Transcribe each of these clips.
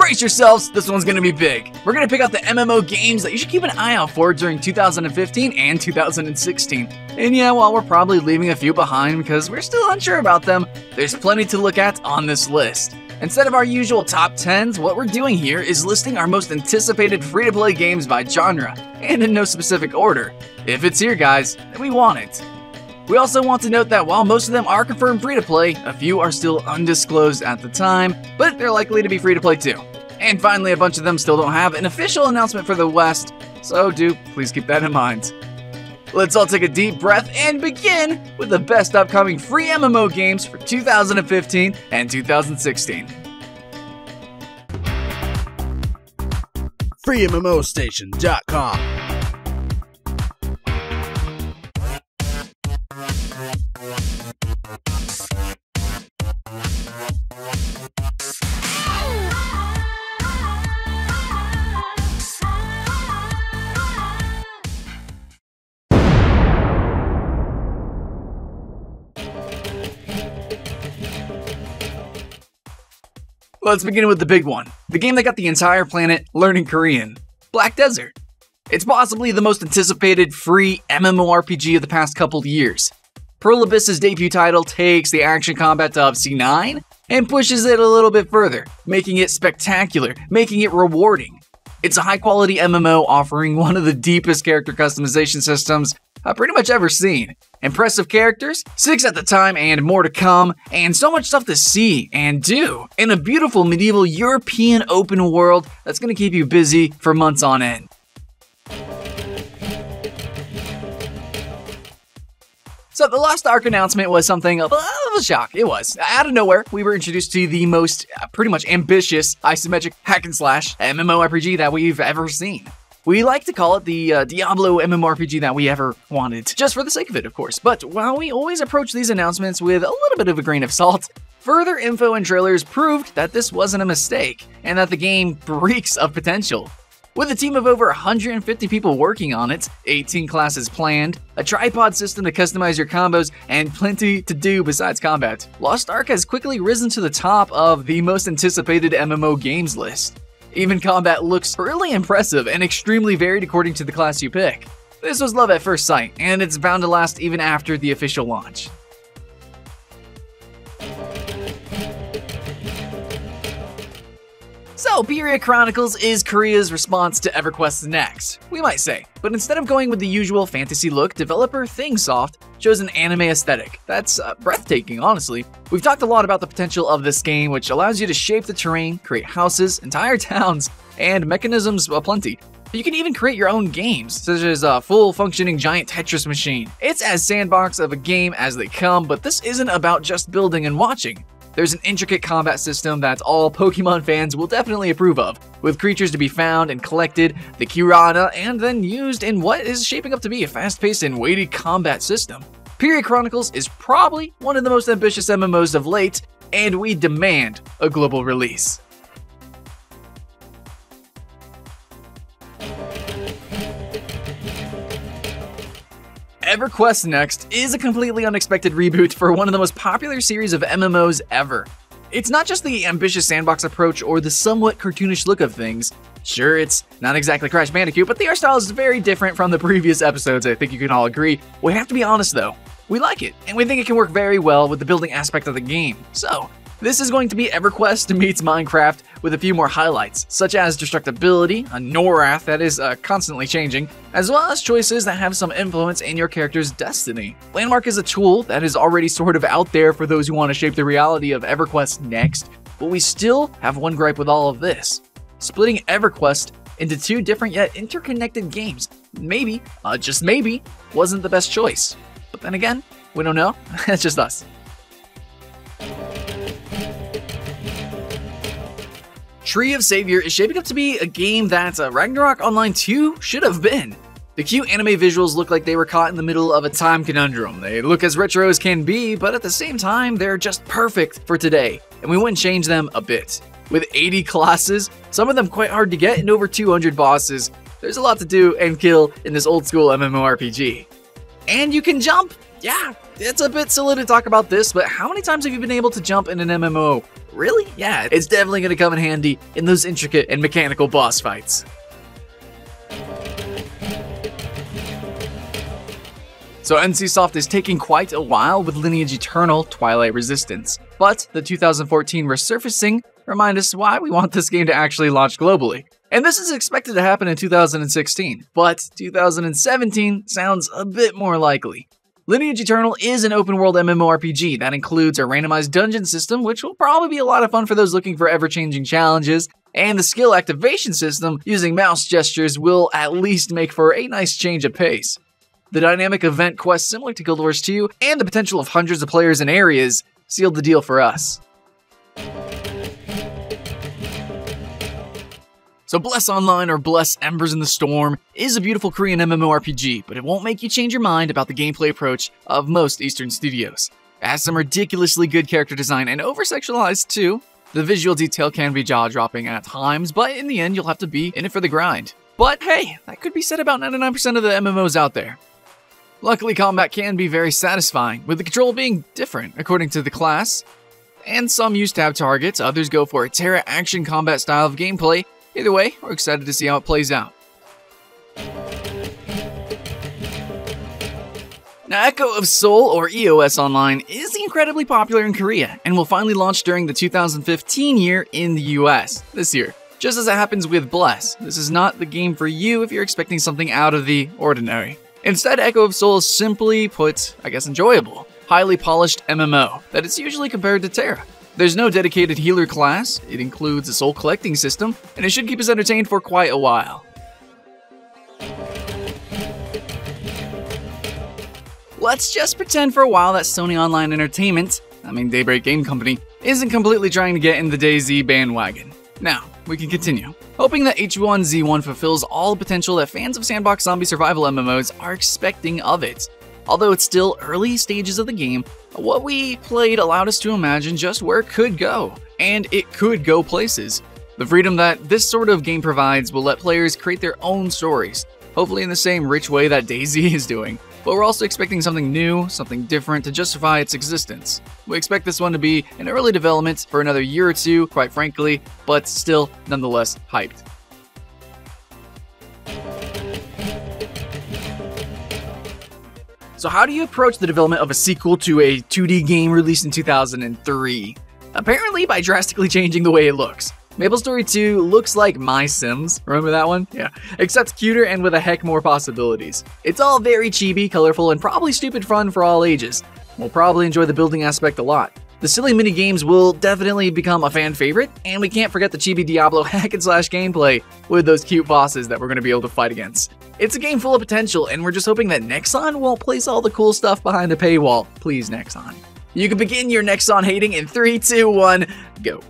brace yourselves, this one's gonna be big. We're gonna pick out the MMO games that you should keep an eye out for during 2015 and 2016. And yeah, while we're probably leaving a few behind because we're still unsure about them, there's plenty to look at on this list. Instead of our usual top 10s, what we're doing here is listing our most anticipated free-to-play games by genre, and in no specific order. If it's here, guys, then we want it. We also want to note that while most of them are confirmed free-to-play, a few are still undisclosed at the time, but they're likely to be free-to-play too. And finally, a bunch of them still don't have an official announcement for the West, so please keep that in mind. Let's all take a deep breath and begin with the best upcoming free MMO games for 2015 and 2016. FreeMMOStation.com. Let's begin with the big one, the game that got the entire planet learning Korean, Black Desert. It's possibly the most anticipated free MMORPG of the past couple years. Pearl Abyss's debut title takes the action combat to C9 and pushes it a little bit further, making it spectacular, making it rewarding. It's a high-quality MMO offering one of the deepest character customization systems I've pretty much ever seen. Impressive characters, 6 at the time and more to come, and so much stuff to see and do in a beautiful medieval European open world that's gonna keep you busy for months on end. So the Lost Ark announcement was something of a shock. It was. Out of nowhere, we were introduced to the most pretty much ambitious isometric hack and slash MMORPG that we've ever seen. We like to call it the Diablo MMORPG that we ever wanted, just for the sake of it, of course. But while we always approach these announcements with a little bit of a grain of salt, further info and trailers proved that this wasn't a mistake, and that the game reeks of potential. With a team of over 150 people working on it, 18 classes planned, a tripod system to customize your combos, and plenty to do besides combat, Lost Ark has quickly risen to the top of the most anticipated MMO games list. Even combat looks really impressive and extremely varied according to the class you pick. This was love at first sight, and it's bound to last even after the official launch. So, Peria Chronicles is Korea's response to Everquest Next, we might say. But instead of going with the usual fantasy look, developer ThingSoft chose an anime aesthetic. That's breathtaking, honestly. We've talked a lot about the potential of this game, which allows you to shape the terrain, create houses, entire towns, and mechanisms aplenty. You can even create your own games, such as a full-functioning giant Tetris machine. It's as sandbox of a game as they come, but this isn't about just building and watching. There's an intricate combat system that all Pokemon fans will definitely approve of, with creatures to be found and collected, the Kirana, and then used in what is shaping up to be a fast-paced and weighty combat system. Peria Chronicles is probably one of the most ambitious MMOs of late, and we demand a global release. Everquest Next is a completely unexpected reboot for one of the most popular series of MMOs ever. It's not just the ambitious sandbox approach or the somewhat cartoonish look of things. Sure, it's not exactly Crash Bandicoot, but the art style is very different from the previous episodes, I think you can all agree. We have to be honest though, we like it, and we think it can work very well with the building aspect of the game. So, this is going to be EverQuest meets Minecraft with a few more highlights, such as destructibility, a Norath that is constantly changing, as well as choices that have some influence in your character's destiny. Landmark is a tool that is already sort of out there for those who want to shape the reality of EverQuest Next, but we still have one gripe with all of this. Splitting EverQuest into two different yet interconnected games, maybe, just maybe, wasn't the best choice. But then again, we don't know, it's just us. Tree of Savior is shaping up to be a game that Ragnarok Online 2 should have been. The cute anime visuals look like they were caught in the middle of a time conundrum. They look as retro as can be, but at the same time, they're just perfect for today, and we wouldn't change them a bit. With 80 classes, some of them quite hard to get, and over 200 bosses, there's a lot to do and kill in this old school MMORPG. And you can jump! Yeah, it's a bit silly to talk about this, but how many times have you been able to jump in an MMO? Really? Yeah, it's definitely going to come in handy in those intricate and mechanical boss fights. So NCSoft is taking quite a while with Lineage Eternal, Twilight Resistance, but the 2014 resurfacing remind us why we want this game to actually launch globally. And this is expected to happen in 2016, but 2017 sounds a bit more likely. Lineage Eternal is an open-world MMORPG that includes a randomized dungeon system, which will probably be a lot of fun for those looking for ever-changing challenges, and the skill activation system using mouse gestures will at least make for a nice change of pace. The dynamic event quest similar to Guild Wars 2 and the potential of hundreds of players and areas sealed the deal for us. So Bless Online, or Bless Embers in the Storm, is a beautiful Korean MMORPG, but it won't make you change your mind about the gameplay approach of most Eastern studios. It has some ridiculously good character design and over-sexualized too. The visual detail can be jaw-dropping at times, but in the end you'll have to be in it for the grind. But hey, that could be said about 99% of the MMOs out there. Luckily, combat can be very satisfying, with the control being different according to the class. And some use tab targets, others go for a Terra action combat style of gameplay. Either way, we're excited to see how it plays out. Now, Echo of Seoul, or EOS Online, is incredibly popular in Korea, and will finally launch during the 2015 year in the US, this year. Just as it happens with Bless, this is not the game for you if you're expecting something out of the ordinary. Instead, Echo of Seoul is simply put, I guess, enjoyable. Highly polished MMO that is usually compared to Terra. There's no dedicated healer class, it includes a soul collecting system, and it should keep us entertained for quite a while. Let's just pretend for a while that Sony Online Entertainment, Daybreak Game Company, isn't completely trying to get in the DayZ bandwagon. Now, we can continue. Hoping that H1Z1 fulfills all the potential that fans of sandbox zombie survival MMOs are expecting of it. Although it's still early stages of the game, what we played allowed us to imagine just where it could go, and it could go places. The freedom that this sort of game provides will let players create their own stories, hopefully in the same rich way that DayZ is doing. But we're also expecting something new, something different to justify its existence. We expect this one to be in early development for another year or two, quite frankly, but still nonetheless hyped. So how do you approach the development of a sequel to a 2D game released in 2003? Apparently by drastically changing the way it looks. MapleStory II looks like My Sims, remember that one? Yeah, except cuter and with a heck more possibilities. It's all very chibi, colorful, and probably stupid fun for all ages. We'll probably enjoy the building aspect a lot. The silly mini-games will definitely become a fan favorite, and we can't forget the chibi Diablo hack-and-slash gameplay with those cute bosses that we're going to be able to fight against. It's a game full of potential, and we're just hoping that Nexon won't place all the cool stuff behind the paywall. Please, Nexon. You can begin your Nexon hating in 3, 2, 1, go.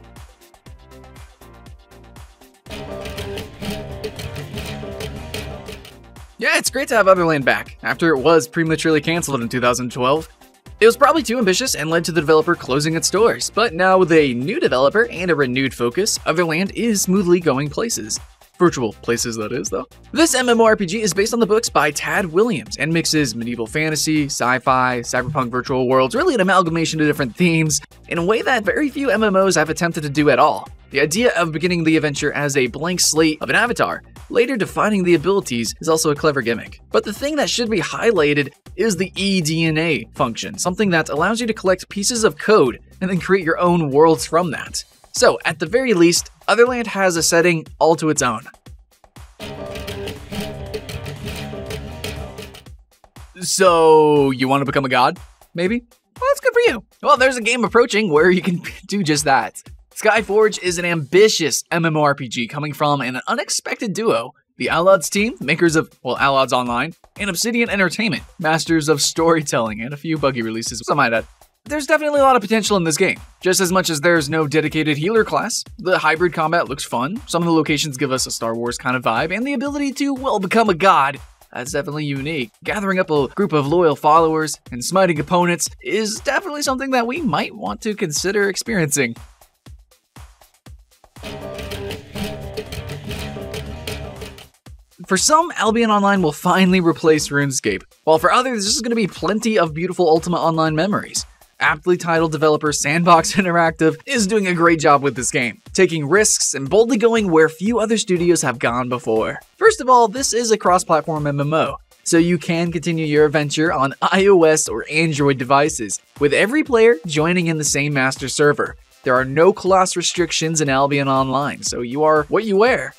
Yeah, it's great to have Otherland back, after it was prematurely cancelled in 2012. It was probably too ambitious and led to the developer closing its doors, but now with a new developer and a renewed focus, Otherland is smoothly going places. Virtual places, that is, though. This MMORPG is based on the books by Tad Williams and mixes medieval fantasy, sci-fi, cyberpunk virtual worlds, really an amalgamation of different themes, in a way that very few MMOs have attempted to do at all. The idea of beginning the adventure as a blank slate of an avatar, later defining the abilities, is also a clever gimmick. But the thing that should be highlighted is the eDNA function, something that allows you to collect pieces of code and then create your own worlds from that. So, at the very least, Otherland has a setting all to its own. So, you want to become a god? Maybe? Well, that's good for you. Well, there's a game approaching where you can do just that. Skyforge is an ambitious MMORPG coming from an unexpected duo, the Alodds team, makers of, Alodds Online, and Obsidian Entertainment, masters of storytelling, and a few buggy releases, some might add. There's definitely a lot of potential in this game. Just as much as there's no dedicated healer class, the hybrid combat looks fun, some of the locations give us a Star Wars kind of vibe, and the ability to, become a god. That's definitely unique. Gathering up a group of loyal followers and smiting opponents is definitely something that we might want to consider experiencing. For some, Albion Online will finally replace RuneScape, while for others, this is going to be plenty of beautiful Ultima Online memories. aptly titled developer Sandbox Interactive is doing a great job with this game, taking risks and boldly going where few other studios have gone before. First of all, this is a cross-platform MMO, so you can continue your adventure on iOS or Android devices, with every player joining in the same master server. There are no class restrictions in Albion Online, so you are what you wear.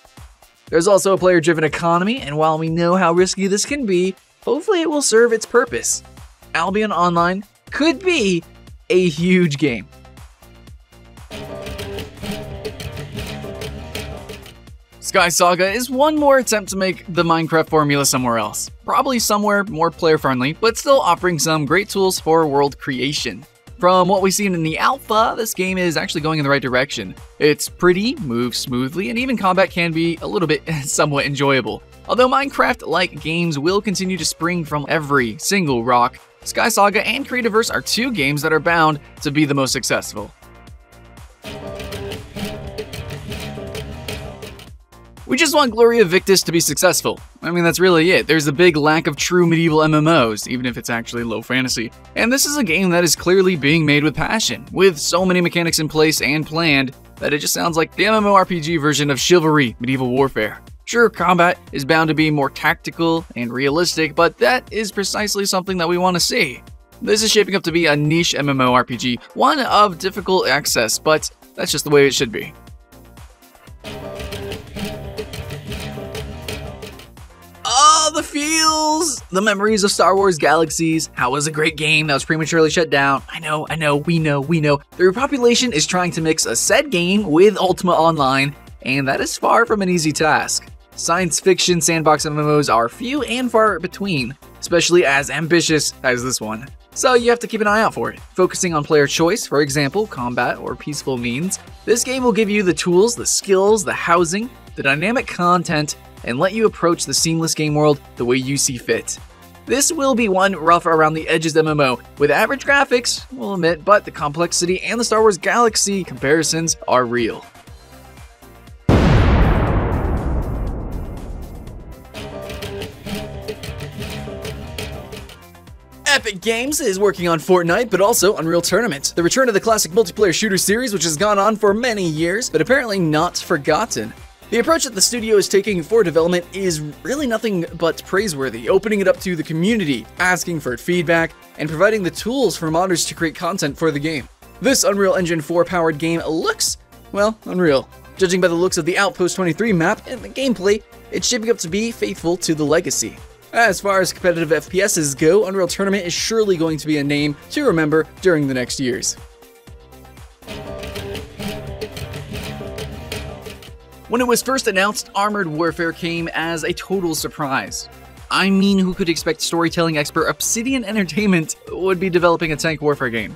There's also a player-driven economy, and while we know how risky this can be, hopefully it will serve its purpose. Albion Online could be a huge game. Skysaga is one more attempt to make the Minecraft formula somewhere else. Probably somewhere more player-friendly, but still offering some great tools for world creation. From what we've seen in the alpha, this game is actually going in the right direction. It's pretty, moves smoothly, and even combat can be a little bit somewhat enjoyable. Although Minecraft-like games will continue to spring from every single rock, Skysaga and Creativerse are two games that are bound to be the most successful. We just want Gloria Victis to be successful. I mean, that's really it. There's a big lack of true medieval MMOs, even if it's actually low fantasy. And this is a game that is clearly being made with passion, with so many mechanics in place and planned that it just sounds like the MMORPG version of chivalry, medieval warfare. Sure, combat is bound to be more tactical and realistic, but that is precisely something that we want to see. This is shaping up to be a niche MMORPG, one of difficult access, but that's just the way it should be. Oh, the feels! The memories of Star Wars Galaxies. How was a great game that was prematurely shut down. I know, we know. The Repopulation is trying to mix a said game with Ultima Online, and that is far from an easy task. Science fiction sandbox MMOs are few and far between, especially as ambitious as this one. So you have to keep an eye out for it. Focusing on player choice, for example, combat or peaceful means, this game will give you the tools, the skills, the housing, the dynamic content, and let you approach the seamless game world the way you see fit. This will be one rough around the edges MMO, with average graphics, we'll admit, but the complexity and the Star Wars Galaxy comparisons are real. Epic Games is working on Fortnite, but also Unreal Tournament, the return of the classic multiplayer shooter series which has gone on for many years, but apparently not forgotten. The approach that the studio is taking for development is really nothing but praiseworthy, opening it up to the community, asking for feedback, and providing the tools for modders to create content for the game. This Unreal Engine 4 powered game looks, well, unreal. Judging by the looks of the Outpost 23 map and the gameplay, it's shaping up to be faithful to the legacy. As far as competitive FPSs go, Unreal Tournament is surely going to be a name to remember during the next years. When it was first announced, Armored Warfare came as a total surprise. I mean, who could expect storytelling expert Obsidian Entertainment would be developing a tank warfare game?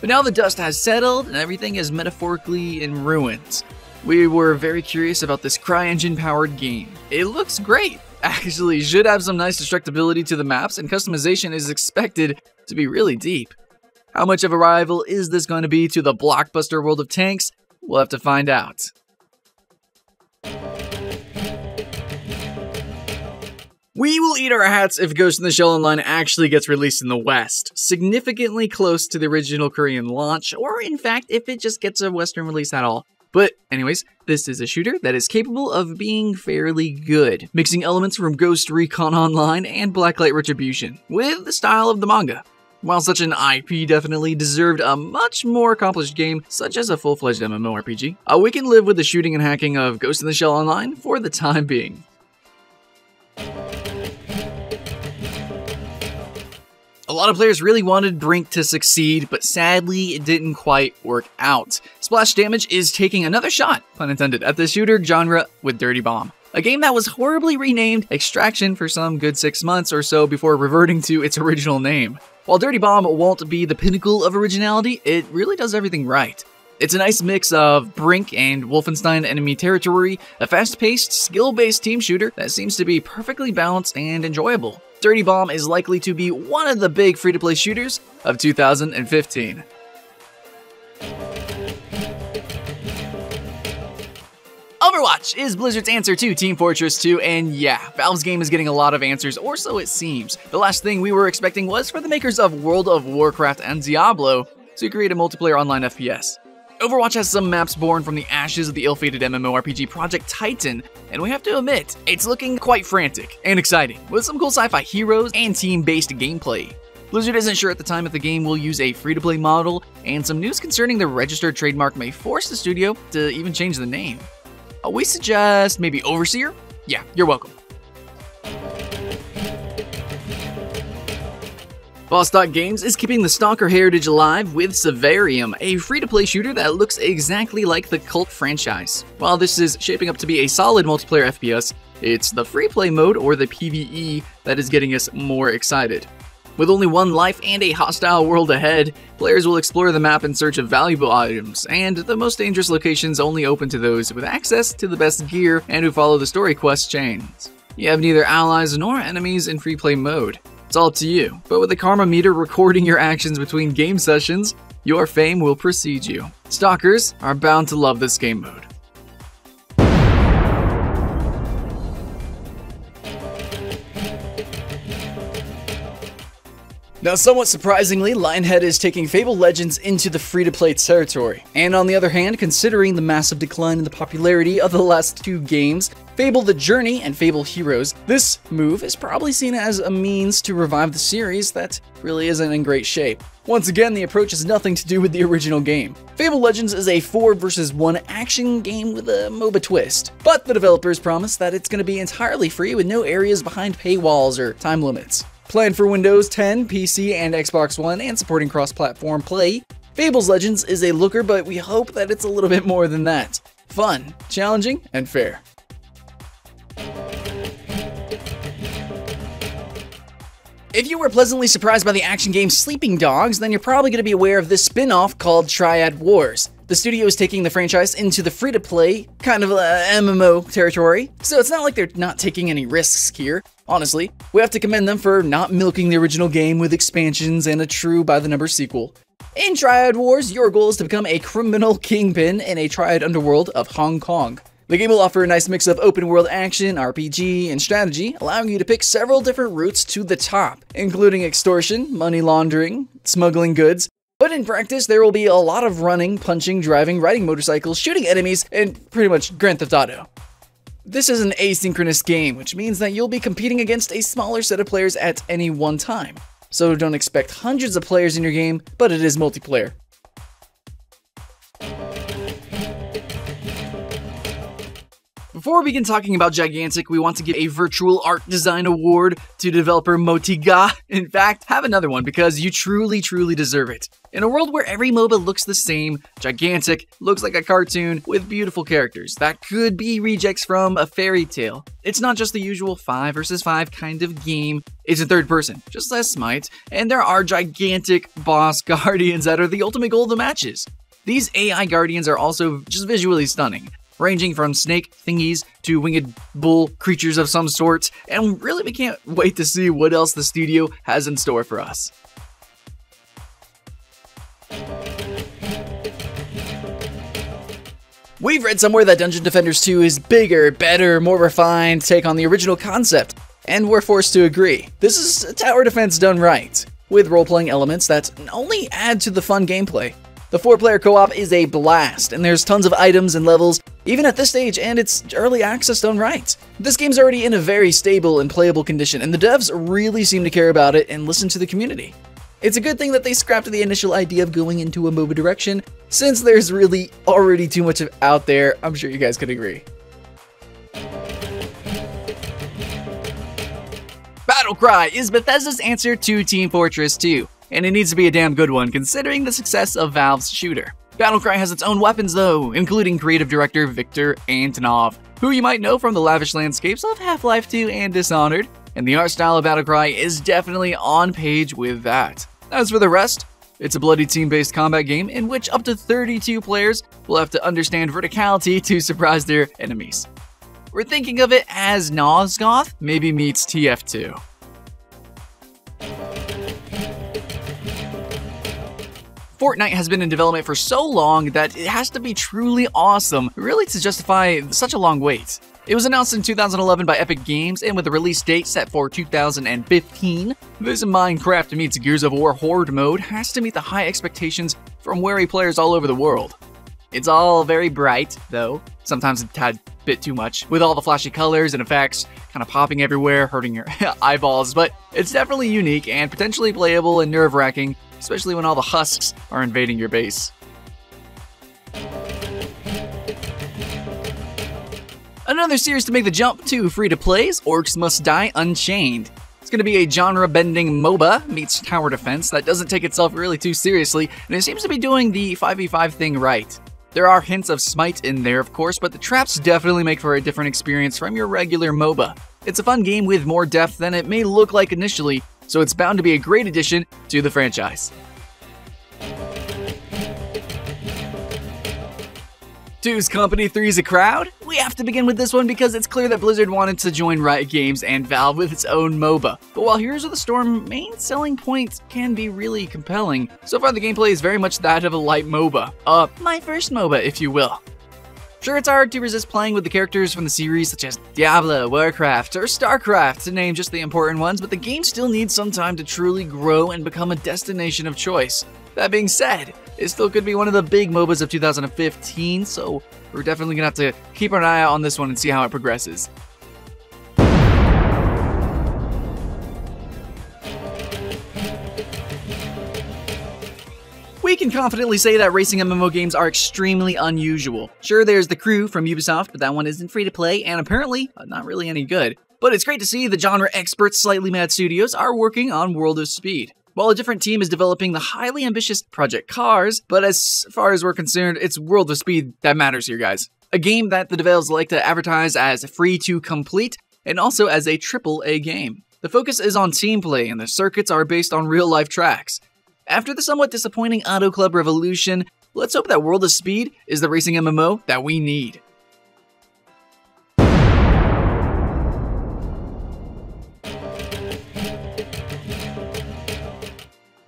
But now the dust has settled and everything is metaphorically in ruins. We were very curious about this CryEngine-powered game. It looks great. Actually, should have some nice destructibility to the maps, and customization is expected to be really deep. How much of a rival is this going to be to the blockbuster world of tanks? We'll have to find out. We will eat our hats if Ghost in the Shell Online actually gets released in the West, significantly close to the original Korean launch, or in fact, if it just gets a Western release at all. But anyways, this is a shooter that is capable of being fairly good, mixing elements from Ghost Recon Online and Blacklight Retribution, with the style of the manga. While such an IP definitely deserved a much more accomplished game, such as a full-fledged MMORPG, we can live with the shooting and hacking of Ghost in the Shell Online for the time being. A lot of players really wanted Brink to succeed, but sadly it didn't quite work out. Splash Damage is taking another shot, pun intended, at the shooter genre with Dirty Bomb, a game that was horribly renamed Extraction for some good 6 months or so before reverting to its original name. While Dirty Bomb won't be the pinnacle of originality, it really does everything right. It's a nice mix of Brink and Wolfenstein enemy territory, a fast-paced, skill-based team shooter that seems to be perfectly balanced and enjoyable. Dirty Bomb is likely to be one of the big free-to-play shooters of 2015. Overwatch is Blizzard's answer to Team Fortress 2, and yeah, Valve's game is getting a lot of answers, or so it seems. The last thing we were expecting was for the makers of World of Warcraft and Diablo to create a multiplayer online FPS. Overwatch has some maps born from the ashes of the ill-fated MMORPG Project Titan, and we have to admit, it's looking quite frantic and exciting, with some cool sci-fi heroes and team-based gameplay. Blizzard isn't sure at the time if the game will use a free-to-play model, and some news concerning the registered trademark may force the studio to even change the name. We suggest maybe Overseer? Yeah, you're welcome. Boss.Games Games is keeping the Stalker heritage alive with Survarium, a free-to-play shooter that looks exactly like the cult franchise. While this is shaping up to be a solid multiplayer FPS, it's the free-play mode, or the PvE, that is getting us more excited. With only one life and a hostile world ahead, players will explore the map in search of valuable items, and the most dangerous locations only open to those with access to the best gear and who follow the story quest chains. You have neither allies nor enemies in free-play mode. It's all up to you, but with the karma meter recording your actions between game sessions, your fame will precede you. Stalkers are bound to love this game mode. Now, somewhat surprisingly, Lionhead is taking Fable Legends into the free-to-play territory. And on the other hand, considering the massive decline in the popularity of the last two games, Fable The Journey and Fable Heroes, this move is probably seen as a means to revive the series that really isn't in great shape. Once again, the approach has nothing to do with the original game. Fable Legends is a 4 vs 1 action game with a MOBA twist, but the developers promise that it's going to be entirely free with no areas behind paywalls or time limits. Planned for Windows 10, PC, and Xbox One, and supporting cross-platform play, Fable Legends is a looker, but we hope that it's a little bit more than that. Fun, challenging, and fair. If you were pleasantly surprised by the action game Sleeping Dogs, then you're probably going to be aware of this spin-off called Triad Wars. The studio is taking the franchise into the free-to-play, kind of MMO territory, so it's not like they're not taking any risks here. Honestly, we have to commend them for not milking the original game with expansions and a true by-the-numbers sequel. In Triad Wars, your goal is to become a criminal kingpin in a triad underworld of Hong Kong. The game will offer a nice mix of open-world action, RPG, and strategy, allowing you to pick several different routes to the top, including extortion, money laundering, smuggling goods. But in practice, there will be a lot of running, punching, driving, riding motorcycles, shooting enemies, and pretty much Grand Theft Auto. This is an asynchronous game, which means that you'll be competing against a smaller set of players at any one time. So don't expect hundreds of players in your game, but it is multiplayer. Before we begin talking about Gigantic, we want to give a virtual art design award to developer Motiga. In fact, have another one because you truly deserve it. In a world where every MOBA looks the same, Gigantic looks like a cartoon with beautiful characters that could be rejects from a fairy tale. It's not just the usual 5 vs 5 kind of game, it's in third person, just as Smite, and there are gigantic boss guardians that are the ultimate goal of the matches. These AI guardians are also just visually stunning, ranging from snake thingies to winged bull creatures of some sort, and really we can't wait to see what else the studio has in store for us. We've read somewhere that Dungeon Defenders 2 is bigger, better, more refined take on the original concept, and we're forced to agree. This is tower defense done right, with role-playing elements that only add to the fun gameplay. The 4-player co-op is a blast, and there's tons of items and levels, even at this stage, and it's early access done right. This game's already in a very stable and playable condition, and the devs really seem to care about it and listen to the community. It's a good thing that they scrapped the initial idea of going into a MOBA direction, since there's really already too much out there. I'm sure you guys could agree. Battlecry is Bethesda's answer to Team Fortress 2, and it needs to be a damn good one considering the success of Valve's shooter. Battlecry has its own weapons though, including creative director Viktor Antonov, who you might know from the lavish landscapes of Half-Life 2 and Dishonored, and the art style of Battlecry is definitely on page with that. As for the rest, it's a bloody team-based combat game in which up to 32 players will have to understand verticality to surprise their enemies. We're thinking of it as Nosgoth maybe meets TF2. Fortnite has been in development for so long that it has to be truly awesome, really, to justify such a long wait. It was announced in 2011 by Epic Games, and with a release date set for 2015, this Minecraft meets Gears of War Horde mode has to meet the high expectations from wary players all over the world. It's all very bright, though, sometimes a tad bit too much, with all the flashy colors and effects kind of popping everywhere, hurting your eyeballs, but it's definitely unique and potentially playable and nerve-wracking, especially when all the husks are invading your base. Another series to make the jump to free-to-play is Orcs Must Die Unchained. It's going to be a genre-bending MOBA meets tower defense that doesn't take itself really too seriously, and it seems to be doing the 5v5 thing right. There are hints of Smite in there, of course, but the traps definitely make for a different experience from your regular MOBA. It's a fun game with more depth than it may look like initially, so it's bound to be a great addition to the franchise. Two's company, three's a crowd? We have to begin with this one because it's clear that Blizzard wanted to join Riot Games and Valve with its own MOBA. But while Heroes of the Storm main selling point can be really compelling, so far the gameplay is very much that of a light MOBA. My first MOBA, if you will. Sure, it's hard to resist playing with the characters from the series such as Diablo, Warcraft, or StarCraft, to name just the important ones, but the game still needs some time to truly grow and become a destination of choice. That being said, it still could be one of the big MOBAs of 2015, so we're definitely gonna have to keep an eye out on this one and see how it progresses. We can confidently say that racing MMO games are extremely unusual. Sure, there's The Crew from Ubisoft, but that one isn't free to play and apparently not really any good. But it's great to see the genre experts Slightly Mad Studios are working on World of Speed. While a different team is developing the highly ambitious Project Cars, but as far as we're concerned, it's World of Speed that matters here, guys. A game that the developers like to advertise as free to complete and also as a AAA game. The focus is on team play and the circuits are based on real-life tracks. After the somewhat disappointing Auto Club Revolution, let's hope that World of Speed is the racing MMO that we need.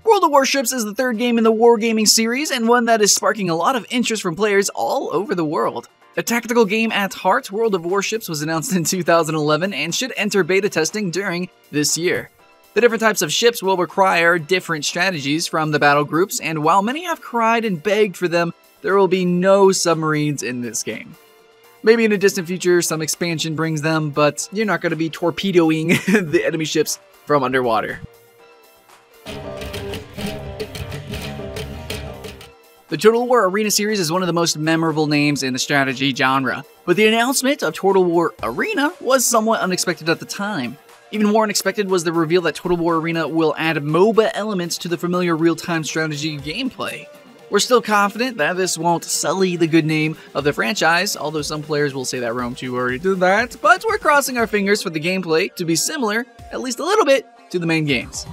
World of Warships is the third game in the wargaming series and one that is sparking a lot of interest from players all over the world. A tactical game at heart, World of Warships was announced in 2011 and should enter beta testing during this year. The different types of ships will require different strategies from the battle groups, and while many have cried and begged for them, there will be no submarines in this game. Maybe in a distant future some expansion brings them, but you're not going to be torpedoing the enemy ships from underwater. The Total War Arena series is one of the most memorable names in the strategy genre, but the announcement of Total War Arena was somewhat unexpected at the time. Even more unexpected was the reveal that Total War Arena will add MOBA elements to the familiar real-time strategy gameplay. We're still confident that this won't sully the good name of the franchise, although some players will say that Rome 2 already did that, but we're crossing our fingers for the gameplay to be similar, at least a little bit, to the main games.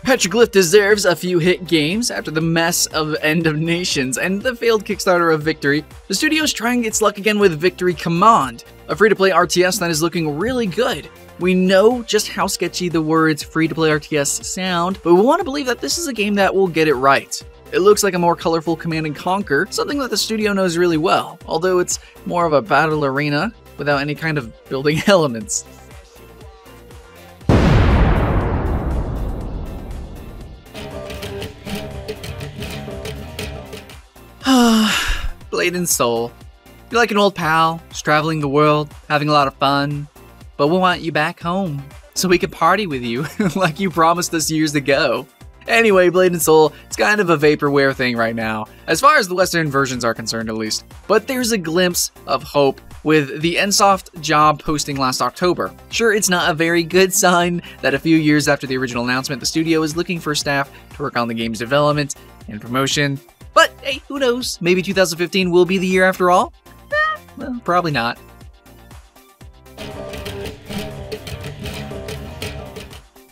Petroglyph deserves a few hit games after the mess of End of Nations and the failed Kickstarter of Victory. The studio's trying its luck again with Victory Command, a free-to-play RTS that is looking really good. We know just how sketchy the words free-to-play RTS sound, but we want to believe that this is a game that will get it right. It looks like a more colorful Command & Conquer, something that the studio knows really well, although it's more of a battle arena without any kind of building elements. Blade and Soul. You're like an old pal, just traveling the world, having a lot of fun, but we want you back home so we can party with you like you promised us years ago. Anyway, Blade and Soul, it's kind of a vaporware thing right now, as far as the Western versions are concerned at least. But there's a glimpse of hope with the NSoft job posting last October. Sure, it's not a very good sign that a few years after the original announcement, the studio is looking for staff to work on the game's development and promotion. But hey, who knows? Maybe 2015 will be the year after all? Well, probably not.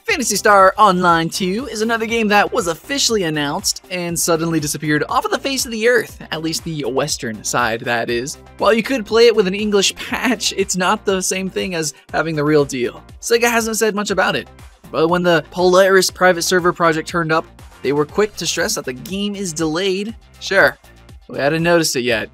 Phantasy Star Online 2 is another game that was officially announced and suddenly disappeared off of the face of the earth, at least the western side, that is. While you could play it with an English patch, it's not the same thing as having the real deal. Sega hasn't said much about it, but when the Polaris private server project turned up, they were quick to stress that the game is delayed. Sure, We hadn't noticed it yet.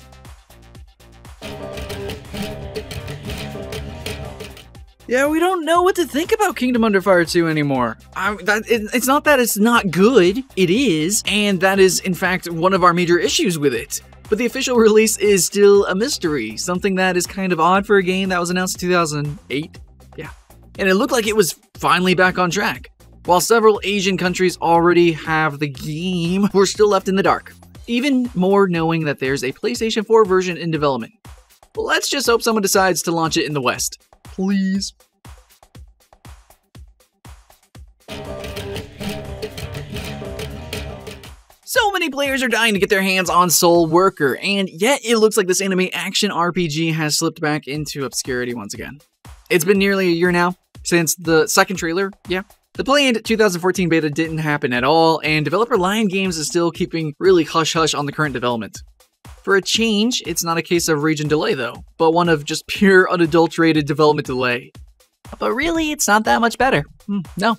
Yeah, we don't know what to think about Kingdom Under Fire 2 anymore. It's not that it's not good, it is, and that is in fact one of our major issues with it. But the official release is still a mystery, something that is kind of odd for a game that was announced in 2008. Yeah. And it looked like it was finally back on track. While several Asian countries already have the game, we're still left in the dark. Even more knowing that there's a PlayStation 4 version in development. Let's just hope someone decides to launch it in the West. Please. So many players are dying to get their hands on Soul Worker, and yet it looks like this anime action RPG has slipped back into obscurity once again. It's been nearly a year now since the second trailer, yeah. The planned 2014 beta didn't happen at all, and developer Lion Games is still keeping really hush-hush on the current development. For a change, it's not a case of region delay though, but one of just pure unadulterated development delay. But really, it's not that much better. No.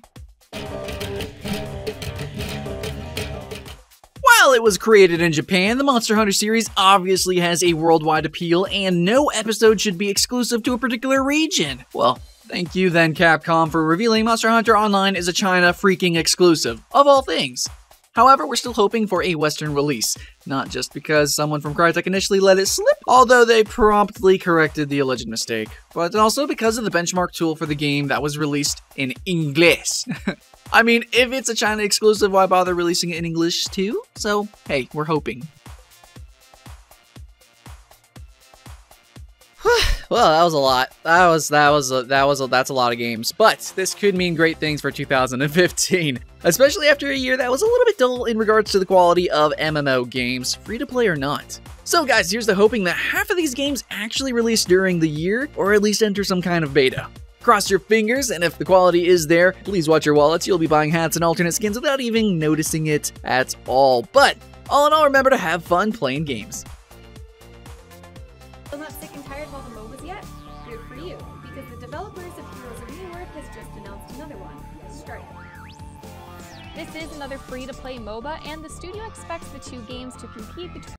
While it was created in Japan, the Monster Hunter series obviously has a worldwide appeal, and no episode should be exclusive to a particular region. Well, thank you then Capcom for revealing Monster Hunter Online is a China freaking exclusive, of all things. However, we're still hoping for a Western release, not just because someone from Crytek initially let it slip, although they promptly corrected the alleged mistake, but also because of the benchmark tool for the game that was released in English. I mean, if it's a China exclusive, why bother releasing it in English too? So, hey, we're hoping. Well, that was a lot. That's a lot of games. But this could mean great things for 2015, especially after a year that was a little bit dull in regards to the quality of MMO games, free to play or not. So guys, here's to hoping that half of these games actually release during the year, or at least enter some kind of beta. Cross your fingers, and if the quality is there, please watch your wallets. You'll be buying hats and alternate skins without even noticing it at all. But all in all, remember to have fun playing games. Still not sick and tired of all the MOBAs yet? Good for you, because the developers of Heroes of Newerth has just announced another one, Strike. This is another free-to-play MOBA, and the studio expects the two games to compete between